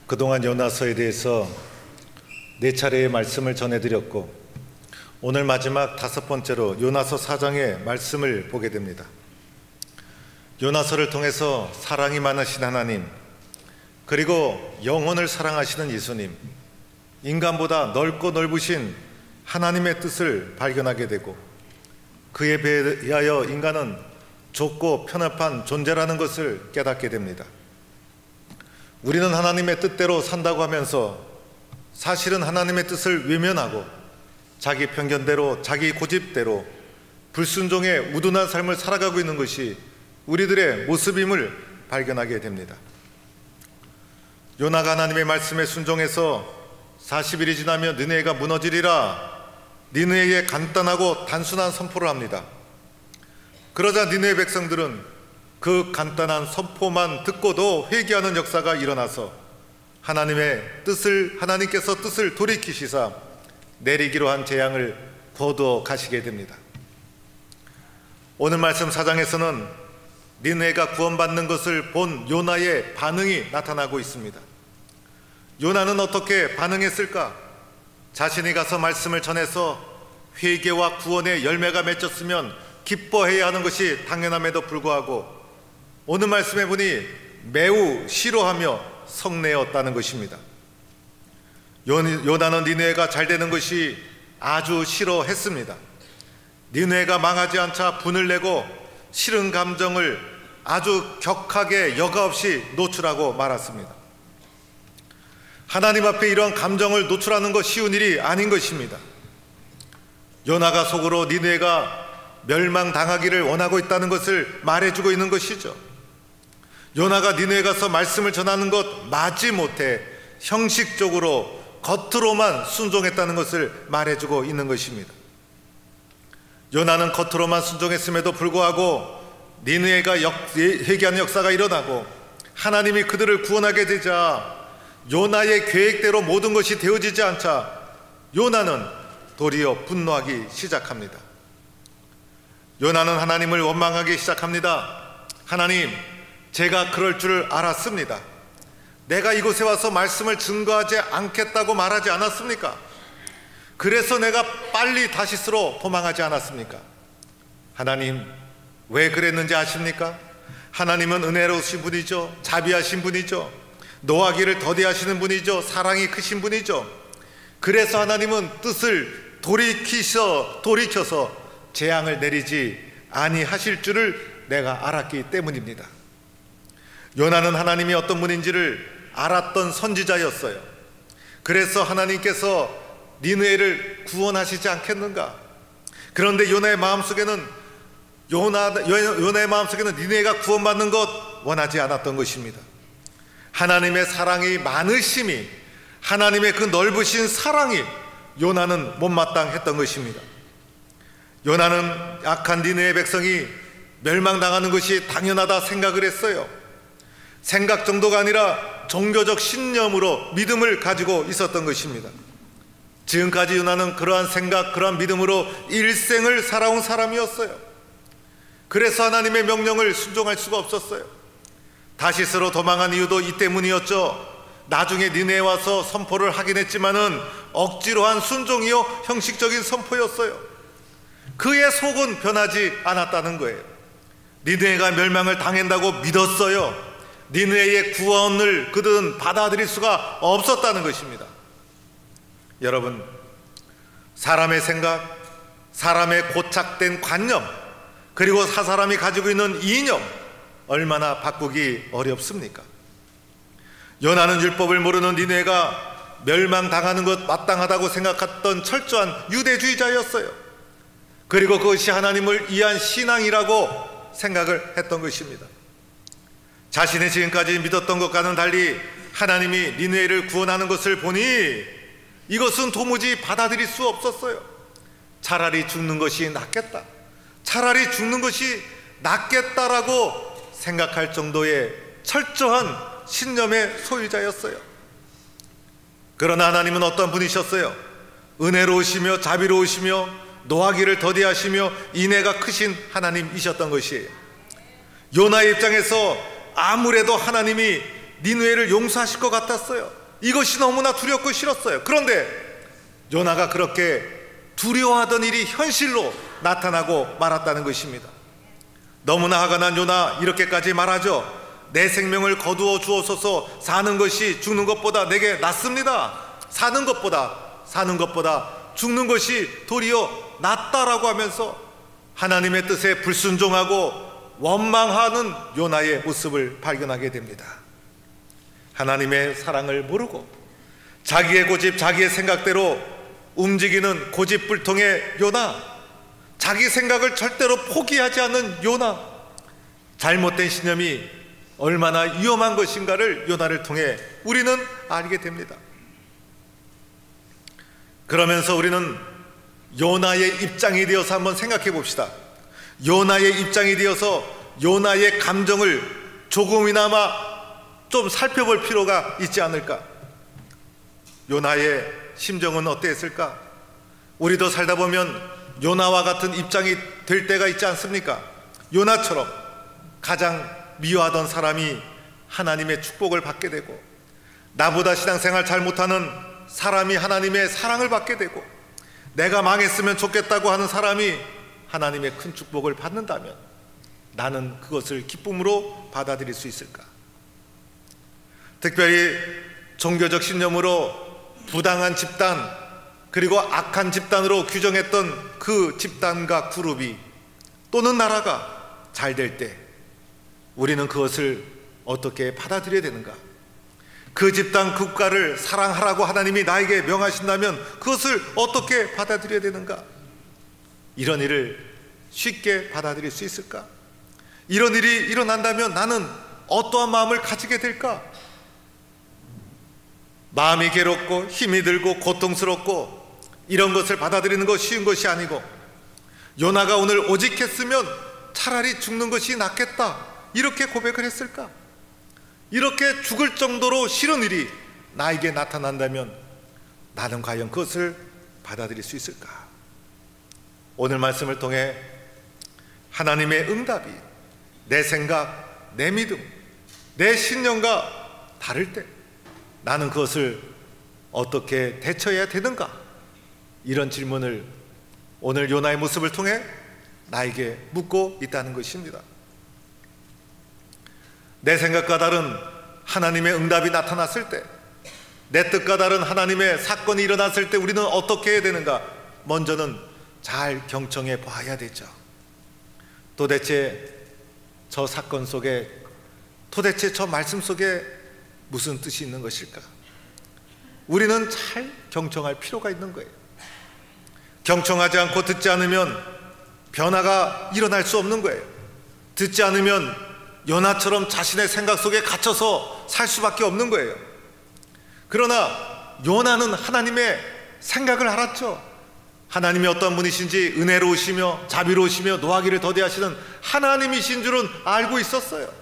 그동안 요나서에 대해서 4차례의 말씀을 전해드렸고, 오늘 마지막 5번째로 요나서 4장의 말씀을 보게 됩니다. 요나서를 통해서 사랑이 많으신 하나님, 그리고 영혼을 사랑하시는 예수님, 인간보다 넓고 넓으신 하나님의 뜻을 발견하게 되고, 그에 비하여 인간은 좁고 편협한 존재라는 것을 깨닫게 됩니다. 우리는 하나님의 뜻대로 산다고 하면서 사실은 하나님의 뜻을 외면하고 자기 편견대로, 자기 고집대로 불순종의 우둔한 삶을 살아가고 있는 것이 우리들의 모습임을 발견하게 됩니다. 요나가 하나님의 말씀에 순종해서 40일이 지나면 니느웨가 무너지리라 니느웨의 간단하고 단순한 선포를 합니다. 그러자 니느웨 백성들은 그 간단한 선포만 듣고도 회개하는 역사가 일어나서 하나님께서 뜻을 돌이키시사 내리기로 한 재앙을 거두어 가시게 됩니다. 오늘 말씀 4장에서는 니느웨가 구원받는 것을 본 요나의 반응이 나타나고 있습니다. 요나는 어떻게 반응했을까? 자신이 가서 말씀을 전해서 회개와 구원의 열매가 맺혔으면 기뻐해야 하는 것이 당연함에도 불구하고 오늘 말씀해 보니 매우 싫어하며 성내었다는 것입니다. 요나는 니느웨가 잘 되는 것이 아주 싫어했습니다. 니느웨가 망하지 않자 분을 내고 싫은 감정을 아주 격하게 여과 없이 노출하고 말았습니다. 하나님 앞에 이러한 감정을 노출하는 것 쉬운 일이 아닌 것입니다. 요나가 속으로 니느웨가 멸망당하기를 원하고 있다는 것을 말해주고 있는 것이죠. 요나가 니느웨에 가서 말씀을 전하는 것 마지못해 형식적으로 겉으로만 순종했다는 것을 말해주고 있는 것입니다. 요나는 겉으로만 순종했음에도 불구하고 니느웨가 회개하는 역사가 일어나고 하나님이 그들을 구원하게 되자 요나의 계획대로 모든 것이 되어지지 않자 요나는 도리어 분노하기 시작합니다. 요나는 하나님을 원망하기 시작합니다. 하나님, 제가 그럴 줄 알았습니다. 내가 이곳에 와서 말씀을 증거하지 않겠다고 말하지 않았습니까? 그래서 내가 빨리 다시스로 도망하지 않았습니까? 하나님, 왜 그랬는지 아십니까? 하나님은 은혜로우신 분이죠. 자비하신 분이죠. 노하기를 더디하시는 분이죠. 사랑이 크신 분이죠. 그래서 하나님은 뜻을 돌이켜서 재앙을 내리지 아니하실 줄을 내가 알았기 때문입니다. 요나는 하나님이 어떤 분인지를 알았던 선지자였어요. 그래서 하나님께서 니느웨를 구원하시지 않겠는가? 그런데 요나의 마음속에는 니느웨가 구원받는 것 원하지 않았던 것입니다. 하나님의 사랑이 많으심이, 하나님의 그 넓으신 사랑이 요나는 못마땅했던 것입니다. 요나는 악한 니느웨 백성이 멸망당하는 것이 당연하다 생각을 했어요. 생각 정도가 아니라 종교적 신념으로 믿음을 가지고 있었던 것입니다. 지금까지 요나는 그러한 생각, 그러한 믿음으로 일생을 살아온 사람이었어요. 그래서 하나님의 명령을 순종할 수가 없었어요. 다시스로 도망한 이유도 이 때문이었죠. 나중에 니느웨에 와서 선포를 하긴 했지만은 억지로 한 순종이요, 형식적인 선포였어요. 그의 속은 변하지 않았다는 거예요. 니느웨가 멸망을 당한다고 믿었어요. 니느웨의 구원을 그들은 받아들일 수가 없었다는 것입니다. 여러분, 사람의 생각, 사람의 고착된 관념, 그리고 사람이 가지고 있는 이념, 얼마나 바꾸기 어렵습니까? 요나는 율법을 모르는 니느웨가 멸망당하는 것 마땅하다고 생각했던 철저한 유대주의자였어요. 그리고 그것이 하나님을 위한 신앙이라고 생각을 했던 것입니다. 자신이 지금까지 믿었던 것과는 달리 하나님이 니느웨를 구원하는 것을 보니 이것은 도무지 받아들일 수 없었어요. 차라리 죽는 것이 낫겠다, 차라리 죽는 것이 낫겠다라고 생각할 정도의 철저한 신념의 소유자였어요. 그러나 하나님은 어떤 분이셨어요? 은혜로우시며 자비로우시며 노하기를 더디하시며 인애가 크신 하나님이셨던 것이에요. 요나의 입장에서 아무래도 하나님이 니느웨를 용서하실 것 같았어요. 이것이 너무나 두렵고 싫었어요. 그런데 요나가 그렇게 두려워하던 일이 현실로 나타나고 말았다는 것입니다. 너무나 화가 난 요나 이렇게까지 말하죠. 내 생명을 거두어 주옵소서. 사는 것이 죽는 것보다 내게 낫습니다. 사는 것보다 죽는 것이 도리어 낫다라고 하면서 하나님의 뜻에 불순종하고 원망하는 요나의 모습을 발견하게 됩니다. 하나님의 사랑을 모르고 자기의 고집, 자기의 생각대로 움직이는 고집불통의 요나, 자기 생각을 절대로 포기하지 않는 요나, 잘못된 신념이 얼마나 위험한 것인가를 요나를 통해 우리는 알게 됩니다. 그러면서 우리는 요나의 입장이 되어서 한번 생각해 봅시다. 요나의 입장이 되어서 요나의 감정을 조금이나마 좀 살펴볼 필요가 있지 않을까? 요나의 심정은 어땠을까? 우리도 살다 보면 요나와 같은 입장이 될 때가 있지 않습니까? 요나처럼 가장 미워하던 사람이 하나님의 축복을 받게 되고, 나보다 신앙생활 잘 못하는 사람이 하나님의 사랑을 받게 되고, 내가 망했으면 좋겠다고 하는 사람이 하나님의 큰 축복을 받는다면 나는 그것을 기쁨으로 받아들일 수 있을까? 특별히 종교적 신념으로 부당한 집단, 그리고 악한 집단으로 규정했던 그 집단과 그룹이 또는 나라가 잘 될 때 우리는 그것을 어떻게 받아들여야 되는가? 그 집단 국가를 사랑하라고 하나님이 나에게 명하신다면 그것을 어떻게 받아들여야 되는가? 이런 일을 쉽게 받아들일 수 있을까? 이런 일이 일어난다면 나는 어떠한 마음을 가지게 될까? 마음이 괴롭고 힘이 들고 고통스럽고 이런 것을 받아들이는 것 쉬운 것이 아니고, 요나가 오늘 오직했으면 차라리 죽는 것이 낫겠다 이렇게 고백을 했을까? 이렇게 죽을 정도로 싫은 일이 나에게 나타난다면 나는 과연 그것을 받아들일 수 있을까? 오늘 말씀을 통해 하나님의 응답이 내 생각, 내 믿음, 내 신념과 다를 때 나는 그것을 어떻게 대처해야 되는가? 이런 질문을 오늘 요나의 모습을 통해 나에게 묻고 있다는 것입니다. 내 생각과 다른 하나님의 응답이 나타났을 때, 내 뜻과 다른 하나님의 사건이 일어났을 때 우리는 어떻게 해야 되는가? 먼저는 잘 경청해 봐야 되죠. 도대체 저 사건 속에, 도대체 저 말씀 속에 무슨 뜻이 있는 것일까? 우리는 잘 경청할 필요가 있는 거예요. 경청하지 않고 듣지 않으면 변화가 일어날 수 없는 거예요. 듣지 않으면 요나처럼 자신의 생각 속에 갇혀서 살 수밖에 없는 거예요. 그러나 요나는 하나님의 생각을 알았죠. 하나님이 어떤 분이신지, 은혜로우시며 자비로우시며 노하기를 더디하시는 하나님이신 줄은 알고 있었어요.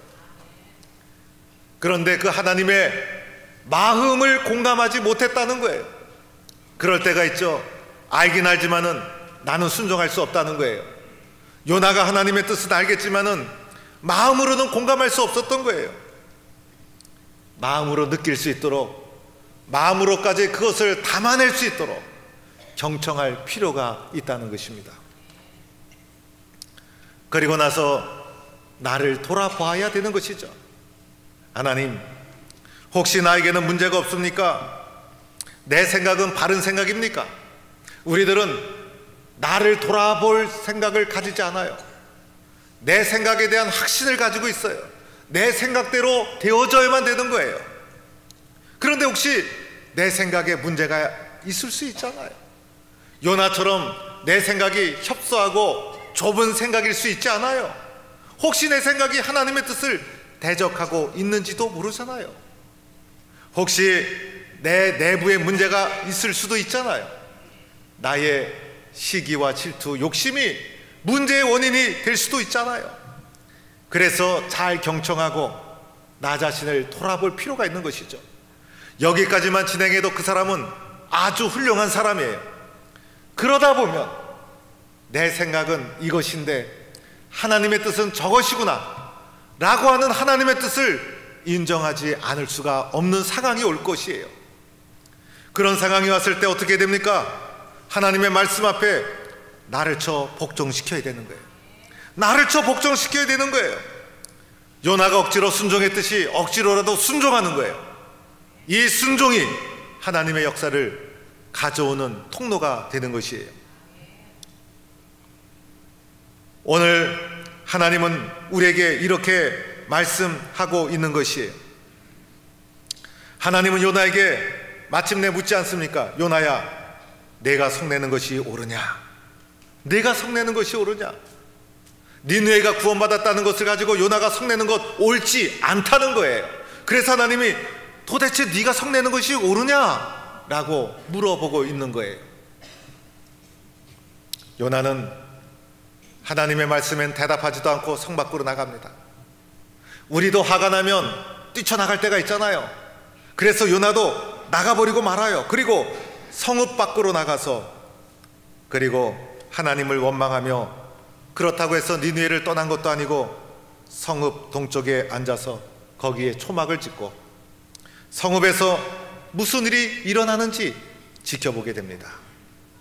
그런데 그 하나님의 마음을 공감하지 못했다는 거예요. 그럴 때가 있죠. 알긴 알지만은 나는 순종할 수 없다는 거예요. 요나가 하나님의 뜻은 알겠지만은 마음으로는 공감할 수 없었던 거예요. 마음으로 느낄 수 있도록, 마음으로까지 그것을 담아낼 수 있도록 경청할 필요가 있다는 것입니다. 그리고 나서 나를 돌아봐야 되는 것이죠. 하나님, 혹시 나에게는 문제가 없습니까? 내 생각은 바른 생각입니까? 우리들은 나를 돌아볼 생각을 가지지 않아요. 내 생각에 대한 확신을 가지고 있어요. 내 생각대로 되어져야만 되는 거예요. 그런데 혹시 내 생각에 문제가 있을 수 있잖아요. 요나처럼 내 생각이 협소하고 좁은 생각일 수 있지 않아요. 혹시 내 생각이 하나님의 뜻을 대적하고 있는지도 모르잖아요. 혹시 내 내부에 문제가 있을 수도 있잖아요. 나의 시기와 질투, 욕심이 문제의 원인이 될 수도 있잖아요. 그래서 잘 경청하고 나 자신을 돌아볼 필요가 있는 것이죠. 여기까지만 진행해도 그 사람은 아주 훌륭한 사람이에요. 그러다 보면 내 생각은 이것인데 하나님의 뜻은 저것이구나 라고 하는 하나님의 뜻을 인정하지 않을 수가 없는 상황이 올 것이에요. 그런 상황이 왔을 때 어떻게 됩니까? 하나님의 말씀 앞에 나를 쳐 복종시켜야 되는 거예요. 나를 쳐 복종시켜야 되는 거예요. 요나가 억지로 순종했듯이 억지로라도 순종하는 거예요. 이 순종이 하나님의 역사를 가져오는 통로가 되는 것이에요. 오늘 하나님은 우리에게 이렇게 말씀하고 있는 것이에요. 하나님은 요나에게 마침내 묻지 않습니까? 요나야, 내가 성내는 것이 옳으냐? 내가 성내는 것이 옳으냐? 니느웨가 구원받았다는 것을 가지고 요나가 성내는 것 옳지 않다는 거예요. 그래서 하나님이 도대체 네가 성내는 것이 옳으냐? 라고 물어보고 있는 거예요. 요나는 하나님의 말씀엔 대답하지도 않고 성 밖으로 나갑니다. 우리도 화가 나면 뛰쳐나갈 때가 있잖아요. 그래서 요나도 나가버리고 말아요. 그리고 성읍 밖으로 나가서 그리고 하나님을 원망하며, 그렇다고 해서 니느웨를 떠난 것도 아니고 성읍 동쪽에 앉아서 거기에 초막을 짓고 성읍에서 무슨 일이 일어나는지 지켜보게 됩니다.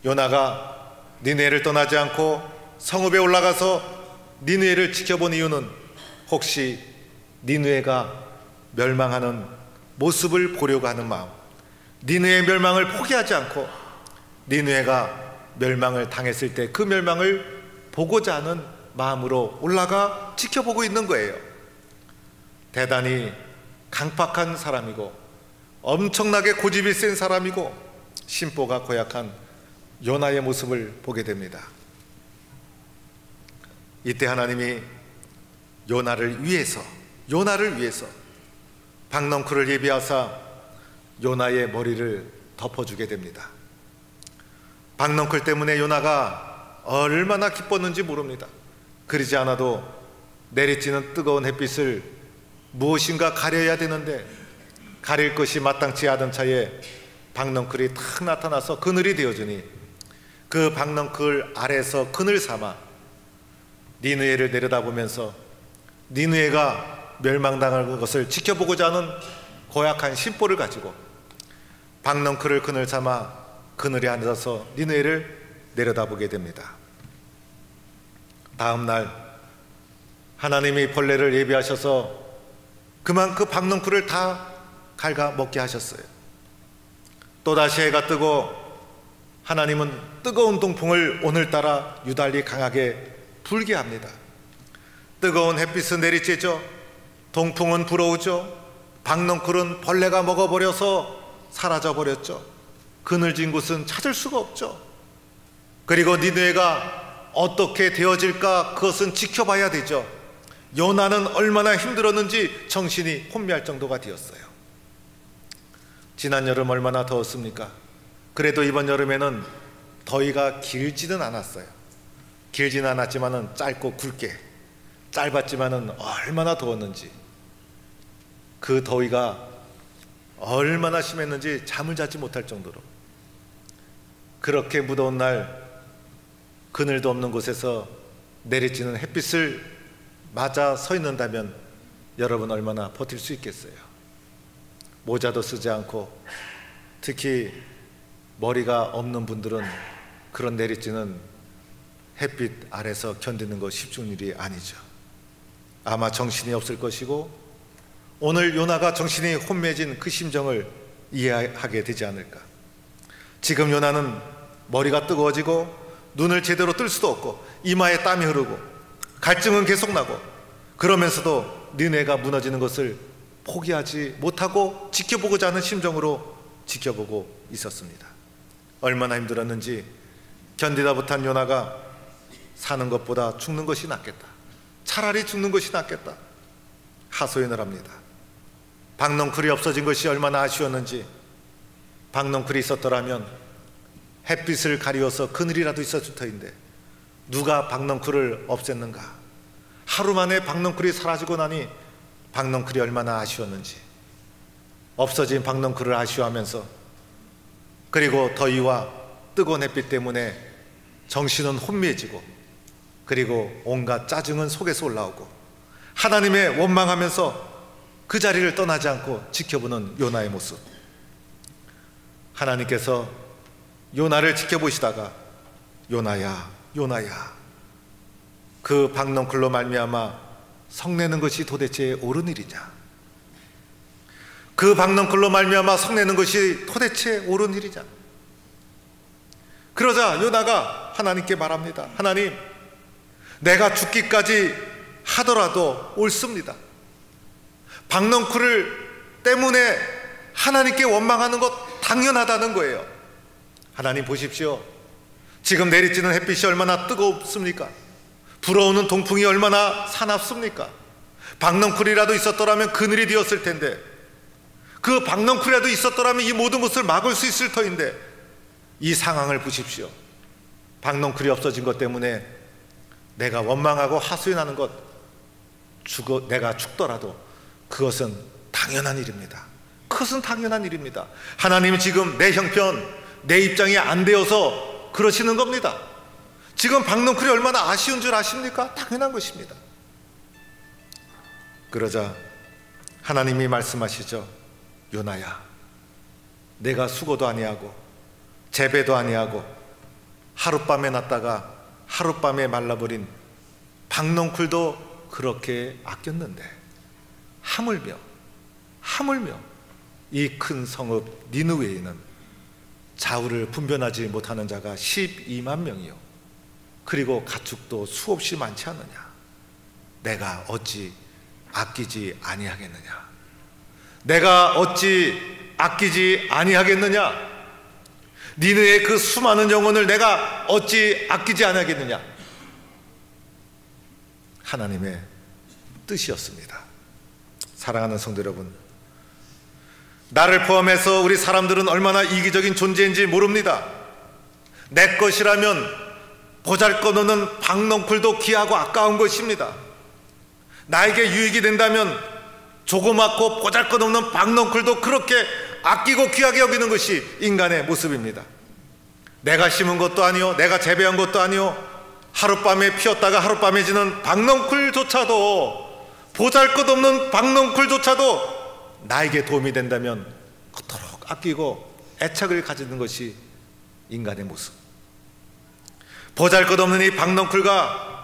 요나가 니느웨를 떠나지 않고 성읍에 올라가서 니느웨를 지켜본 이유는 혹시 니느웨가 멸망하는 모습을 보려고 하는 마음, 니느웨의 멸망을 포기하지 않고 니느웨가 멸망을 당했을 때 그 멸망을 보고자 하는 마음으로 올라가 지켜보고 있는 거예요. 대단히 강팍한 사람이고 엄청나게 고집이 센 사람이고 심보가 고약한 요나의 모습을 보게 됩니다. 이때 하나님이 요나를 위해서 박넝쿨을 예비하사 요나의 머리를 덮어주게 됩니다. 박넝쿨 때문에 요나가 얼마나 기뻤는지 모릅니다. 그러지 않아도 내리쬐는 뜨거운 햇빛을 무엇인가 가려야 되는데 가릴 것이 마땅치 않은 차에 박넝쿨이 탁 나타나서 그늘이 되어주니 그 박넝쿨 아래서 그늘 삼아 니느웨를 내려다보면서 니느웨가 멸망당할 것을 지켜보고자 하는 고약한 심보를 가지고 박넝쿨을 그늘 삼아 그늘에 앉아서 니느웨를 내려다보게 됩니다. 다음 날 하나님이 벌레를 예비하셔서 그만 그 박넝쿨을 다 갉아먹게 하셨어요. 또다시 해가 뜨고 하나님은 뜨거운 동풍을 오늘따라 유달리 강하게 불게 합니다. 뜨거운 햇빛은 내리쬐죠. 동풍은 불어오죠. 박넝쿨은 벌레가 먹어버려서 사라져버렸죠. 그늘진 곳은 찾을 수가 없죠. 그리고 니느웨가 어떻게 되어질까 그것은 지켜봐야 되죠. 요나는 얼마나 힘들었는지 정신이 혼미할 정도가 되었어요. 지난 여름 얼마나 더웠습니까? 그래도 이번 여름에는 더위가 길지는 않았어요. 길지는 않았지만은 짧고 굵게, 짧았지만은 얼마나 더웠는지, 그 더위가 얼마나 심했는지 잠을 자지 못할 정도로, 그렇게 무더운 날 그늘도 없는 곳에서 내리쬐는 햇빛을 맞아 서 있는다면 여러분 얼마나 버틸 수 있겠어요? 모자도 쓰지 않고, 특히 머리가 없는 분들은 그런 내리쬐는 햇빛 아래서 견디는 거 쉽은 일이 아니죠. 아마 정신이 없을 것이고 오늘 요나가 정신이 혼미해진 그 심정을 이해하게 되지 않을까. 지금 요나는 머리가 뜨거워지고 눈을 제대로 뜰 수도 없고 이마에 땀이 흐르고 갈증은 계속 나고, 그러면서도 니느웨가 무너지는 것을 포기하지 못하고 지켜보고자 하는 심정으로 지켜보고 있었습니다. 얼마나 힘들었는지 견디다 못한 요나가 사는 것보다 죽는 것이 낫겠다, 차라리 죽는 것이 낫겠다 하소연을 합니다. 박넝쿨이 없어진 것이 얼마나 아쉬웠는지, 박넝쿨이 있었더라면 햇빛을 가리워서 그늘이라도 있었을 터인데 누가 박넝쿨을 없앴는가. 하루 만에 박넝쿨이 사라지고 나니 박넝쿨이 얼마나 아쉬웠는지, 없어진 박넝쿨을 아쉬워하면서, 그리고 더위와 뜨거운 햇빛 때문에 정신은 혼미해지고, 그리고 온갖 짜증은 속에서 올라오고 하나님의 원망하면서 그 자리를 떠나지 않고 지켜보는 요나의 모습. 하나님께서 요나를 지켜보시다가 요나야, 요나야, 그 박넝쿨로 말미암아 성내는 것이 도대체 옳은 일이냐? 그 박넝쿨로 말미암아 성내는 것이 도대체 옳은 일이냐? 그러자 요나가 하나님께 말합니다. 하나님, 내가 죽기까지 하더라도 옳습니다. 박넝쿨을 때문에 하나님께 원망하는 것 당연하다는 거예요. 하나님 보십시오. 지금 내리쬐는 햇빛이 얼마나 뜨겁습니까? 불어오는 동풍이 얼마나 사납습니까? 박넝쿨이라도 있었더라면 그늘이 되었을 텐데, 그 박넝쿨이라도 있었더라면 이 모든 것을 막을 수 있을 터인데, 이 상황을 보십시오. 박넝쿨이 없어진 것 때문에 내가 원망하고 하소연하는 것, 내가 죽더라도 그것은 당연한 일입니다. 그것은 당연한 일입니다. 하나님은 지금 내 형편, 내 입장이 안 되어서 그러시는 겁니다. 지금 박넝쿨이 얼마나 아쉬운 줄 아십니까? 당연한 것입니다. 그러자 하나님이 말씀하시죠. 요나야, 내가 수고도 아니하고 재배도 아니하고 하룻밤에 났다가 하룻밤에 말라버린 박넝쿨도 그렇게 아꼈는데 하물며 이 큰 성읍 니느웨에는 좌우를 분별하지 못하는 자가 12만 명이요, 그리고 가축도 수없이 많지 않느냐? 내가 어찌 아끼지 아니하겠느냐? 내가 어찌 아끼지 아니하겠느냐? 니느의 그 수많은 영혼을 내가 어찌 아끼지 아니하겠느냐? 하나님의 뜻이었습니다. 사랑하는 성도 여러분, 나를 포함해서 우리 사람들은 얼마나 이기적인 존재인지 모릅니다. 내 것이라면 보잘것없는 박넝쿨도 귀하고 아까운 것입니다. 나에게 유익이 된다면 조그맣고 보잘것없는 박넝쿨도 그렇게 아끼고 귀하게 여기는 것이 인간의 모습입니다. 내가 심은 것도 아니요, 내가 재배한 것도 아니요, 하룻밤에 피었다가 하룻밤에 지는 박넝쿨조차도, 보잘것없는 박넝쿨조차도 나에게 도움이 된다면 그토록 아끼고 애착을 가지는 것이 인간의 모습. 보잘것없는 이 박넝쿨과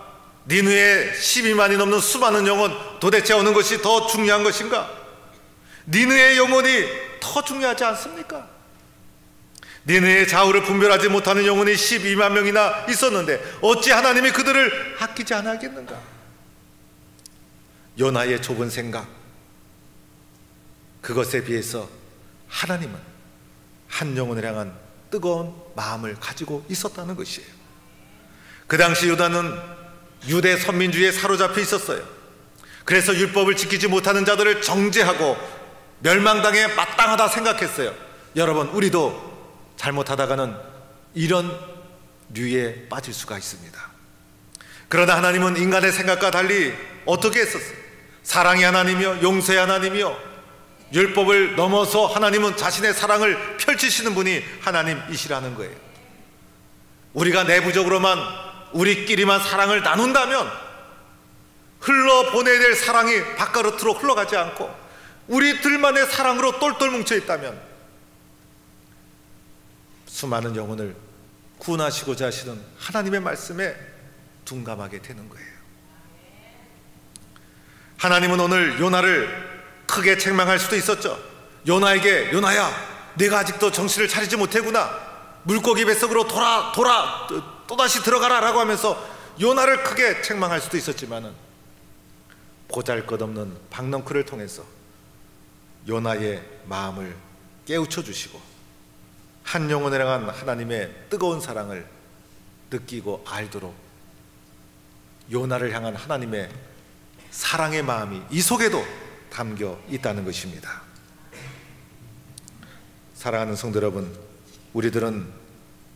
니느의 12만이 넘는 수많은 영혼, 도대체 어느 것이 더 중요한 것인가? 니느의 영혼이 더 중요하지 않습니까? 니느의 좌우를 분별하지 못하는 영혼이 12만 명이나 있었는데 어찌 하나님이 그들을 아끼지 않았겠는가? 요나의 좁은 생각, 그것에 비해서 하나님은 한 영혼을 향한 뜨거운 마음을 가지고 있었다는 것이에요. 그 당시 유다는 유대 선민주의에 사로잡혀 있었어요. 그래서 율법을 지키지 못하는 자들을 정죄하고 멸망당에 마땅하다 생각했어요. 여러분, 우리도 잘못하다가는 이런 류에 빠질 수가 있습니다. 그러나 하나님은 인간의 생각과 달리 어떻게 했었어요? 사랑의 하나님이요, 용서의 하나님이요, 율법을 넘어서 하나님은 자신의 사랑을 펼치시는 분이 하나님이시라는 거예요. 우리가 내부적으로만 우리끼리만 사랑을 나눈다면 흘러보내야 될 사랑이 바깥으로 흘러가지 않고 우리들만의 사랑으로 똘똘 뭉쳐 있다면 수많은 영혼을 구원하시고자 하시는 하나님의 말씀에 둔감하게 되는 거예요. 하나님은 오늘 요나를 크게 책망할 수도 있었죠. 요나에게, 요나야, 네가 아직도 정신을 차리지 못했구나, 물고기 뱃속으로 또다시 들어가라 라고 하면서 요나를 크게 책망할 수도 있었지만은 보잘것없는 박넝쿨을 통해서 요나의 마음을 깨우쳐 주시고 한 영혼을 향한 하나님의 뜨거운 사랑을 느끼고 알도록 요나를 향한 하나님의 사랑의 마음이 이 속에도 담겨 있다는 것입니다. 사랑하는 성도 여러분, 우리들은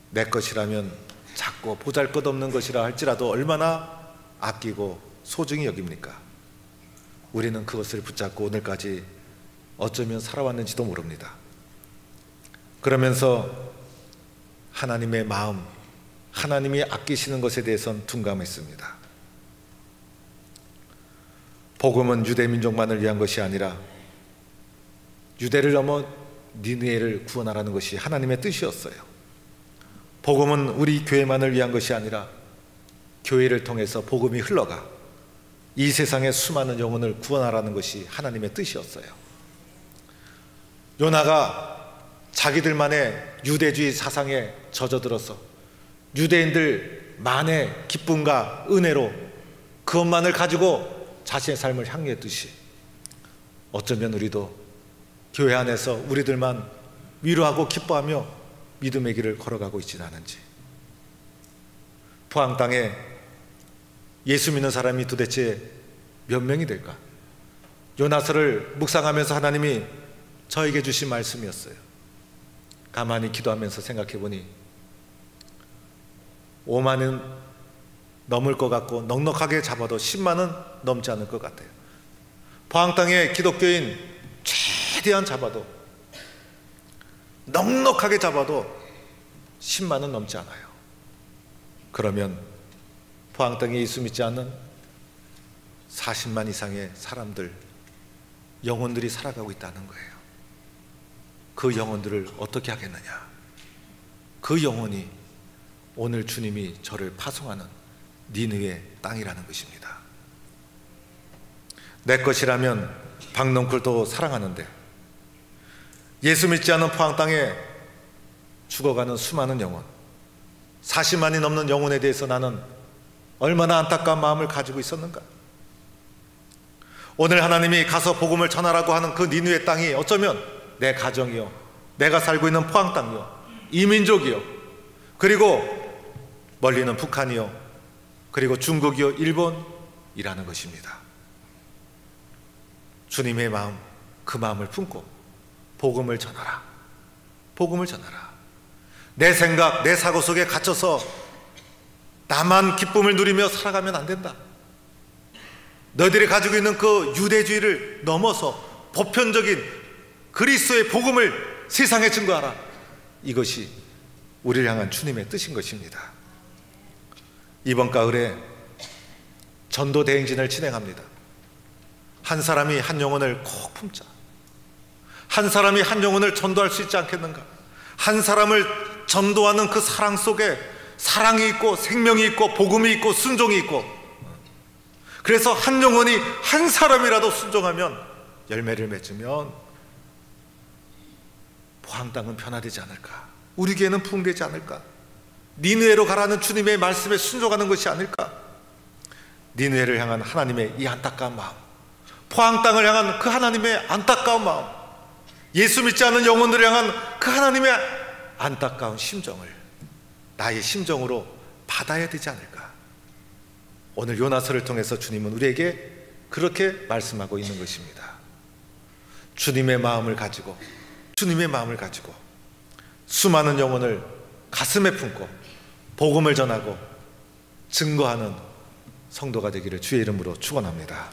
내 것이라면 작고 보잘것없는 것이라 할지라도 얼마나 아끼고 소중히 여깁니까? 우리는 그것을 붙잡고 오늘까지 어쩌면 살아왔는지도 모릅니다. 그러면서 하나님의 마음, 하나님이 아끼시는 것에 대해서는 둔감했습니다. 복음은 유대 민족만을 위한 것이 아니라 유대를 넘어 니느웨를 구원하라는 것이 하나님의 뜻이었어요. 복음은 우리 교회만을 위한 것이 아니라 교회를 통해서 복음이 흘러가 이 세상의 수많은 영혼을 구원하라는 것이 하나님의 뜻이었어요. 요나가 자기들만의 유대주의 사상에 젖어들어서 유대인들만의 기쁨과 은혜로 그것만을 가지고 자신의 삶을 향유했듯이 어쩌면 우리도 교회 안에서 우리들만 위로하고 기뻐하며 믿음의 길을 걸어가고 있지는 않은지. 포항 땅에 예수 믿는 사람이 도대체 몇 명이 될까? 요나서를 묵상하면서 하나님이 저에게 주신 말씀이었어요. 가만히 기도하면서 생각해 보니 5만은 넘을 것 같고 넉넉하게 잡아도 10만은 넘지 않을 것 같아요. 포항 땅의 기독교인 최대한 잡아도 넉넉하게 잡아도 10만은 넘지 않아요. 그러면 포항 땅에 예수 믿지 않는 40만 이상의 사람들, 영혼들이 살아가고 있다는 거예요. 그 영혼들을 어떻게 하겠느냐? 그 영혼이 오늘 주님이 저를 파송하는 니느웨 땅이라는 것입니다. 내 것이라면 박넝쿨도 사랑하는데 예수 믿지 않는 포항 땅에 죽어가는 수많은 영혼, 40만이 넘는 영혼에 대해서 나는 얼마나 안타까운 마음을 가지고 있었는가. 오늘 하나님이 가서 복음을 전하라고 하는 그 니느웨 땅이 어쩌면 내 가정이요, 내가 살고 있는 포항 땅이요, 이민족이요, 그리고 멀리는 북한이요, 그리고 중국이요, 일본이라는 것입니다. 주님의 마음, 그 마음을 품고 복음을 전하라. 복음을 전하라. 내 생각, 내 사고 속에 갇혀서 나만 기쁨을 누리며 살아가면 안 된다. 너희들이 가지고 있는 그 유대주의를 넘어서 보편적인 그리스도의 복음을 세상에 증거하라. 이것이 우리를 향한 주님의 뜻인 것입니다. 이번 가을에 전도 대행진을 진행합니다. 한 사람이 한 영혼을 꼭 품자. 한 사람이 한 영혼을 전도할 수 있지 않겠는가? 한 사람을 전도하는 그 사랑 속에 사랑이 있고 생명이 있고 복음이 있고 순종이 있고, 그래서 한 영혼이 한 사람이라도 순종하면 열매를 맺으면 포항 땅은 변화되지 않을까? 우리 교회는 부흥되지 않을까? 니느웨로 가라는 주님의 말씀에 순종하는 것이 아닐까? 니느웨를 향한 하나님의 이 안타까운 마음, 포항 땅을 향한 그 하나님의 안타까운 마음, 예수 믿지 않는 영혼들을 향한 그 하나님의 안타까운 심정을 나의 심정으로 받아야 되지 않을까? 오늘 요나서를 통해서 주님은 우리에게 그렇게 말씀하고 있는 것입니다. 주님의 마음을 가지고, 주님의 마음을 가지고 수많은 영혼을 가슴에 품고 복음을 전하고 증거하는 성도가 되기를 주의 이름으로 축원합니다.